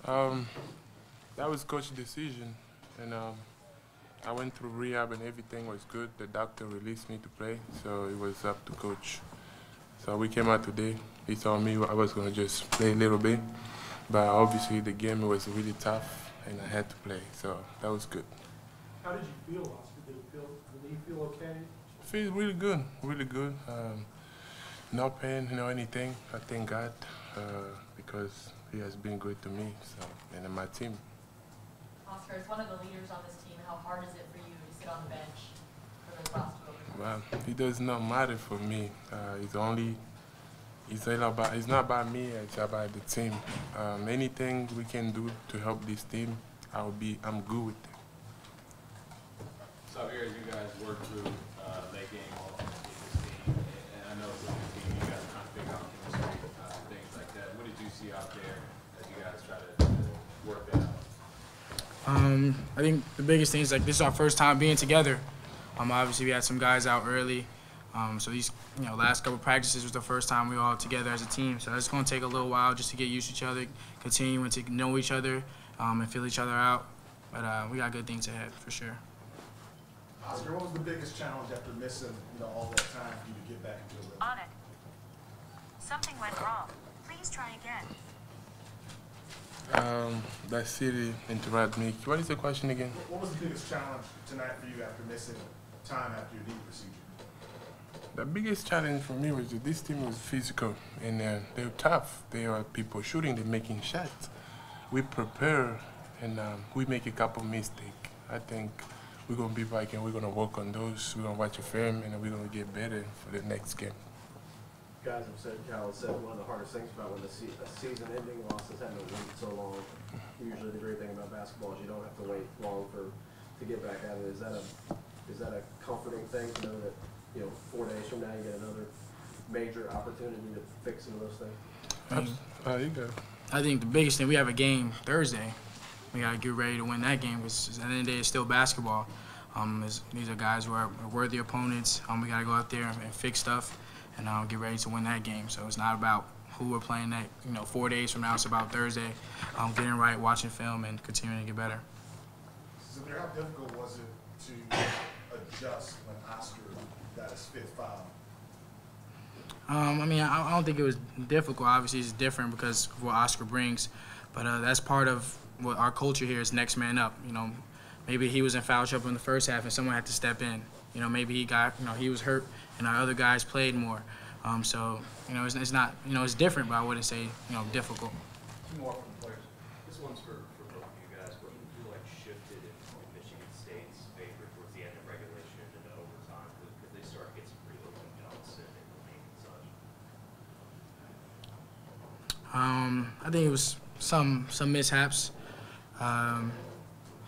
Um, that was coach's decision, and I went through rehab and everything was good. The doctor released me to play, so it was up to coach. So we came out today. He told me I was gonna just play a little bit, but obviously the game was really tough, and I had to play. So that was good. How did you feel, Oscar? Did you feel okay? I feel really good, really good. No pain, no anything. I thank God because He has been good to me, so and my team. Oscar, as one of the leaders on this team, how hard is it for you to sit on the bench for those last 2 overtimes? Well, it does not matter for me. It's not about me. It's about the team. Anything we can do to help this team, I'm good with it. So here, you guys worked through that game all with this team, and I know with the team you guys kind of figure out chemistry, things like that. What did you see out there as you guys try to work that out? I think the biggest thing is like this is our first time being together. Obviously we had some guys out early, so these last couple practices was the first time we were all together as a team. So it's going to take a little while just to get used to each other, continuing to know each other, and feel each other out. But we got good things ahead for sure. Oscar, what was the biggest challenge after missing all that time for you to get back into the rhythm? On it. Something went wrong. Please try again. That city interrupted me. What is the question again? What was the biggest challenge tonight for you after missing time after your knee procedure? The biggest challenge for me was that this team was physical and they're tough. They are people shooting, they're making shots. We prepare and we make a couple mistakes. I think we're going to be back and we're going to work on those. We're going to watch a film and we're going to get better for the next game. Guys have said, Cal has said, one of the hardest things about when a season-ending loss is having to wait so long. Usually the great thing about basketball is you don't have to wait long to get back at it. Is that a comforting thing to know that 4 days from now you get another major opportunity to fix some of those things? You go. I think the biggest thing, we have a game Thursday. We got to get ready to win that game because at the end of the day, it's still basketball. These are guys who are worthy opponents. We got to go out there and fix stuff and get ready to win that game. So it's not about who we're playing that 4 days from now. It's about Thursday, getting right, watching film, and continuing to get better. Zamir, how difficult was it to adjust when Oscar got his 5th foul? I don't think it was difficult. Obviously, it's different because of what Oscar brings, but that's part of what our culture here is next man up. Maybe he was in foul trouble in the first half and someone had to step in. Maybe he was hurt and our other guys played more. It's not, it's different, but I wouldn't say, difficult. Two more from the players. This one's for both of you guys. What do you feel like shifted in Michigan State's favor towards the end of regulation and into overtime? Because they started to get some pretty open jumps in the lane and such. I think it was some mishaps,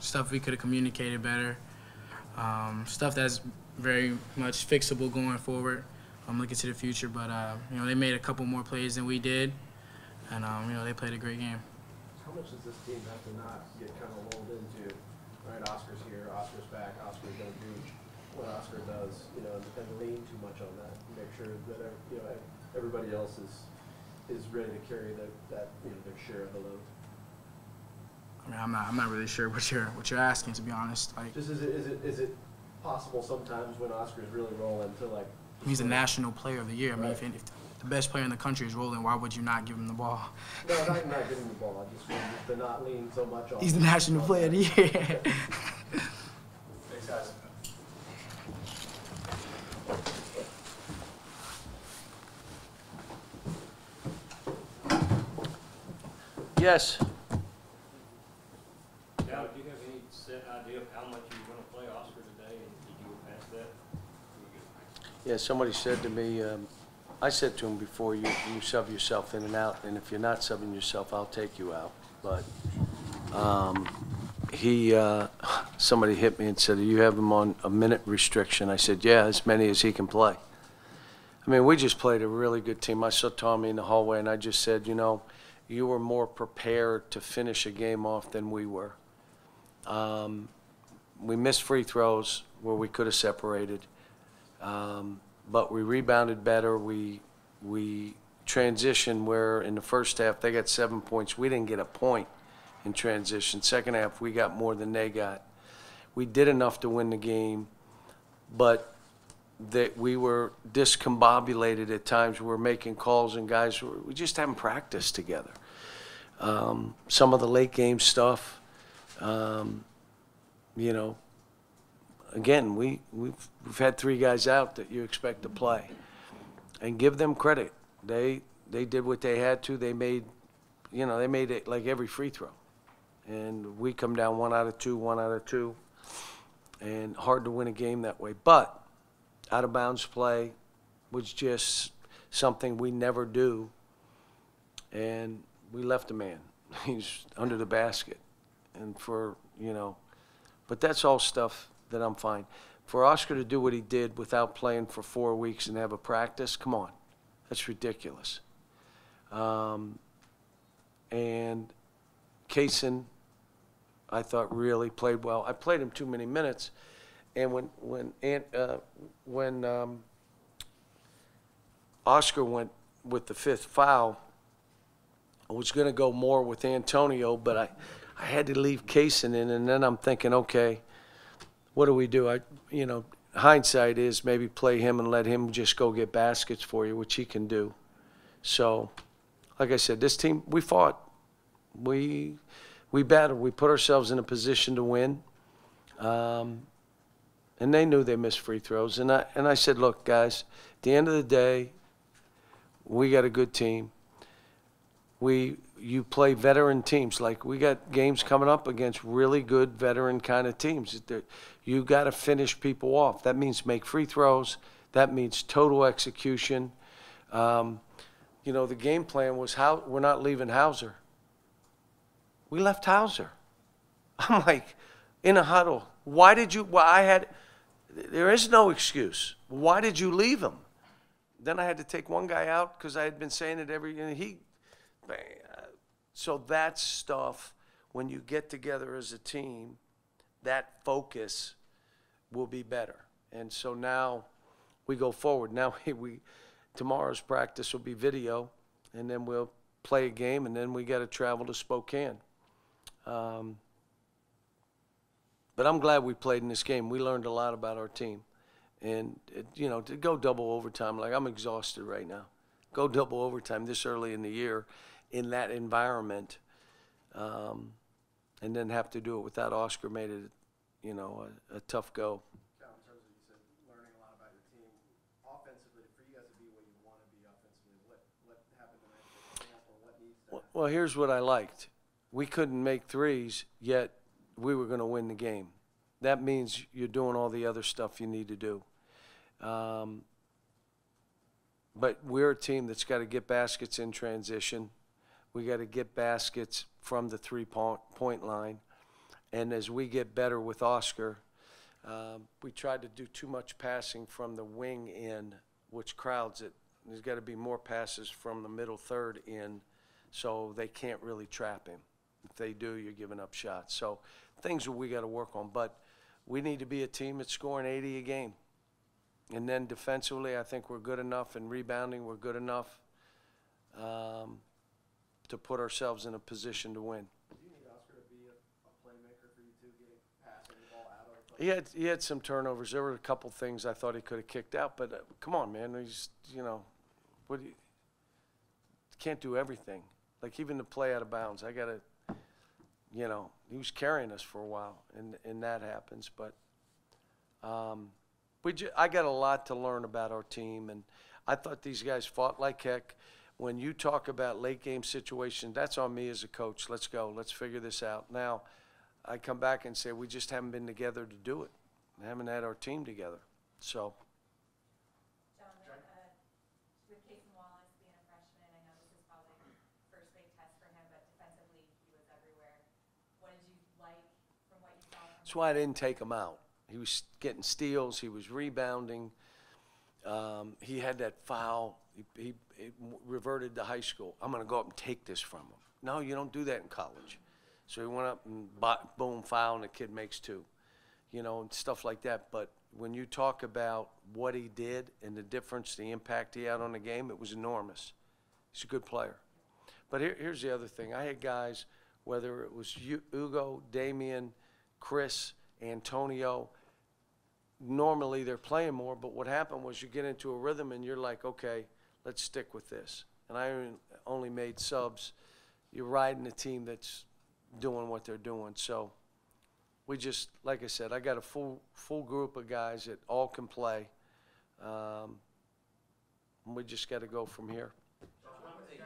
stuff we could have communicated better, stuff that's very much fixable going forward. I'm looking to the future, but they made a couple more plays than we did, and they played a great game. How much does this team have to not get kind of lulled into, right? Oscar's here, Oscar's back, Oscar's going to do what Oscar does, and lean too much on that. Make sure that everybody else is ready to carry that their share of the load. I'm not really sure what you're asking, to be honest. Like, Just is it possible sometimes when Oscar's really rolling to like? He's the national player of the year. I mean, if the best player in the country is rolling, why would you not give him the ball? No, not giving him the ball. I just want to not lean so much on. He's the national player of the year. Thanks, guys. Yes. Now, do you have any set idea of how much you were going to play Oscar today, and did you go past that? Yeah, somebody said to me, I said to him before, you sub yourself in and out, and if you're not subbing yourself, I'll take you out. But somebody hit me and said, do you have him on a minute restriction? I said, yeah, as many as he can play. I mean, we just played a really good team. I saw Tommy in the hallway, and I just said, you were more prepared to finish a game off than we were. We missed free throws where we could have separated, but we rebounded better. We transitioned where in the first half they got 7 points. We didn't get a point, in transition. Second half, we got more than they got. We did enough to win the game, but that we were discombobulated at times. We were making calls, and guys, we just haven't practiced together. Some of the late game stuff, you know, again, we've had 3 guys out that you expect to play, and give them credit. They did what they had to. They made, you know, they made it like every free throw, and we come down 1 out of 2, 1 out of 2, and hard to win a game that way. But out of bounds play was just something we never do, and we left a man. He's under the basket, and for, you know, but that's all stuff that I'm fine. For Oscar to do what he did without playing for 4 weeks and have a practice, come on, that's ridiculous. And Kaysen, I thought really played well. I played him too many minutes, and when Oscar went with the 5th foul, I was going to go more with Antonio, but I had to leave Kaysen in, and then I'm thinking, okay, what do we do? You know, hindsight is maybe play him and let him just go get baskets for you, which he can do. So, like I said, this team, we fought. We battled. We put ourselves in a position to win. And they knew they missed free throws. And I said, look, guys, at the end of the day, we got a good team. You play veteran teams. Like, we got games coming up against really good veteran kind of teams. You got to finish people off. That means make free throws. That means total execution. You know, the game plan was we're not leaving Hauser. We left Hauser. I'm like, in a huddle. Why did you? Well, there is no excuse. Why did you leave him? Then I had to take one guy out because I had been saying it so that stuff, when you get together as a team, that focus will be better. And so now we go forward. Now tomorrow's practice will be video, and then we'll play a game, and then we got to travel to Spokane. But I'm glad we played in this game. We learned a lot about our team. And, you know, to go double overtime, like, I'm exhausted right now. Go double overtime this early in the year in that environment, and then have to do it without Oscar made it, you know, a tough go. In terms of, you said, learning a lot about your team, offensively, for you guys to be what you want to be offensively, what happened tonight? What needs to happen? Well, here's what I liked. We couldn't make threes, yet we were going to win the game. That means you're doing all the other stuff you need to do. But we're a team that's got to get baskets in transition. We got to get baskets from the three-point line. And as we get better with Oscar, we tried to do too much passing from the wing in, which crowds it. There's got to be more passes from the middle third in, so they can't really trap him. If they do, you're giving up shots. So things that we got to work on. But we need to be a team that's scoring 80 a game. And then defensively, I think we're good enough, and rebounding, we're good enough to put ourselves in a position to win. Do you need Oscar to be a playmaker for you two, getting passing the ball out of the He had some turnovers. There were a couple things I thought he could have kicked out, but come on, man. He's, you know, can't do everything. Like, even the play out of bounds, I got to, you know, he was carrying us for a while, and that happens. But I got a lot to learn about our team, and I thought these guys fought like heck. When you talk about late game situations, that's on me as a coach. Let's go. Let's figure this out. Now, I come back and say we just haven't been together to do it. We haven't had our team together. So. John, with Kaysen Wallace being a freshman, I know this is probably the first big test for him, but defensively he was everywhere. What did you like from what you saw from him? That's why I didn't take him out. He was getting steals. He was rebounding. He had that foul. He reverted to high school. I'm going to go up and take this from him. No, you don't do that in college. So he went up and boom, foul, and the kid makes 2. You know, and stuff like that. But when you talk about what he did and the difference, the impact he had on the game, it was enormous. He's a good player. But here's the other thing. I had guys whether it was Hugo, Damian, Chris, Antonio. Normally they're playing more, but what happened was you get into a rhythm and you're like, okay, let's stick with this. And I only made subs. You're riding a team that's doing what they're doing. So we just, like I said, I got a full group of guys that all can play. We just got to go from here. What were they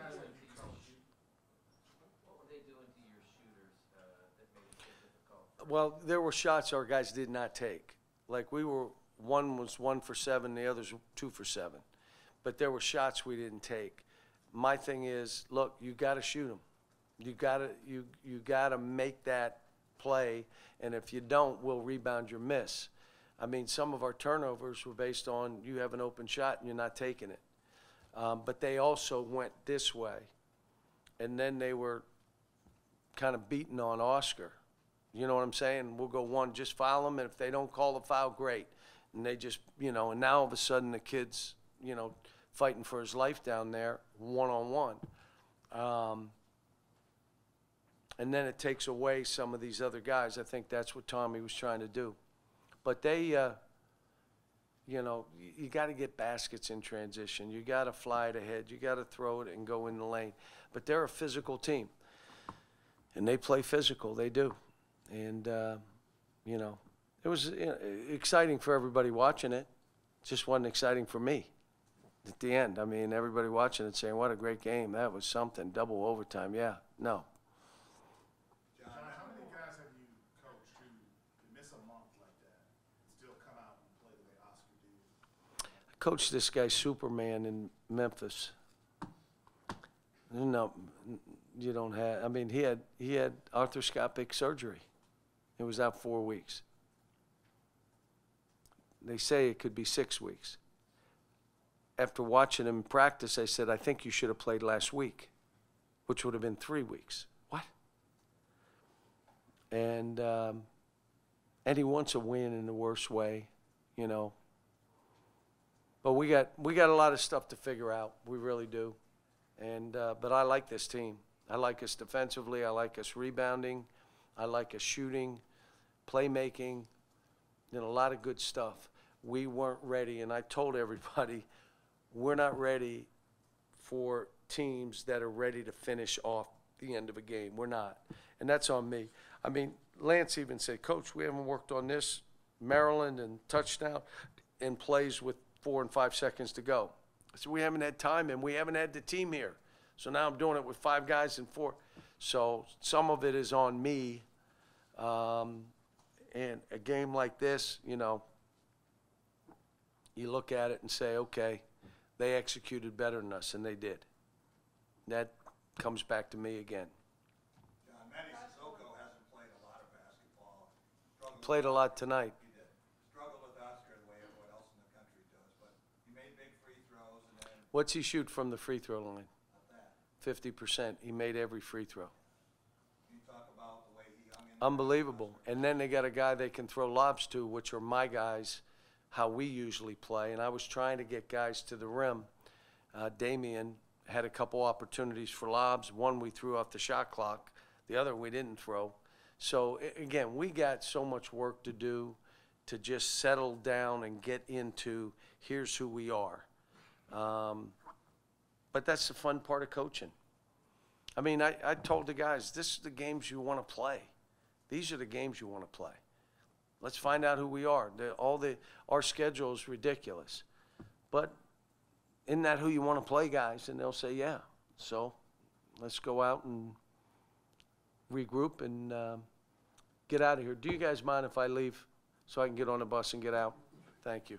doing to your shooters that made it so difficult? Well, there were shots our guys did not take. Like one was 1 for 7, the others 2 for 7. But there were shots we didn't take. My thing is, look, you got to shoot them. You got to make that play, and if you don't, we'll rebound your miss. I mean, some of our turnovers were based on you have an open shot and you're not taking it. But they also went this way, and then they were kind of beating on Oscar. You know what I'm saying? We'll go one, just foul them, and if they don't call the foul, great. And they just, and now all of a sudden the kid's, fighting for his life down there, one-on-one. And then it takes away some of these other guys. I think that's what Tommy was trying to do. But they, you got to get baskets in transition. You got to fly it ahead. You got to throw it and go in the lane. But they're a physical team, and they play physical. They do. And, it was exciting for everybody watching it. It just wasn't exciting for me at the end. I mean, everybody watching it saying, what a great game. That was something. Double overtime. Yeah. No. John, how many guys have you coached who can miss a month like that and still come out and play the way Oscar did? I coached this guy Superman in Memphis. No, you don't have. I mean, he had arthroscopic surgery. He was out 4 weeks. They say it could be 6 weeks. After watching him practice, I said, I think you should have played last week, which would have been 3 weeks. What? And he wants a win in the worst way, But we got a lot of stuff to figure out. We really do. And but I like this team. I like us defensively. I like us rebounding. I like us shooting, playmaking, a lot of good stuff. We weren't ready, and I told everybody, we're not ready for teams that are ready to finish off the end of a game. We're not, and that's on me. I mean, Lance even said, Coach, we haven't worked on this, Maryland and touchdown, and plays with 4 and 5 seconds to go. So we haven't had time, and we haven't had the team here. So now I'm doing it with 5 guys and 4. So some of it is on me. And a game like this, you look at it and say, okay, they executed better than us, and they did. That comes back to me again. John, Manny Sissoko hasn't played a lot of basketball. Played a lot tonight. He did. Struggled with Oscar the way everyone else in the country does, but he made big free throws. And then What's he shoot from the free throw line? about that. 50%. He made every free throw. You talk about the way he hung in there. Unbelievable. And then they got a guy they can throw lobs to, which are my guys, how we usually play. And I was trying to get guys to the rim. Damian had a couple opportunities for lobs. One we threw off the shot clock. The other we didn't throw. So, again, we got so much work to do to just settle down and get into here's who we are. But that's the fun part of coaching. I mean, I told the guys, this is the games you want to play. These are the games you want to play. Let's find out who we are. Our schedule is ridiculous. But isn't that who you want to play, guys? And they'll say, yeah. So let's go out and regroup and get out of here. Do you guys mind if I leave so I can get on the bus and get out? Thank you.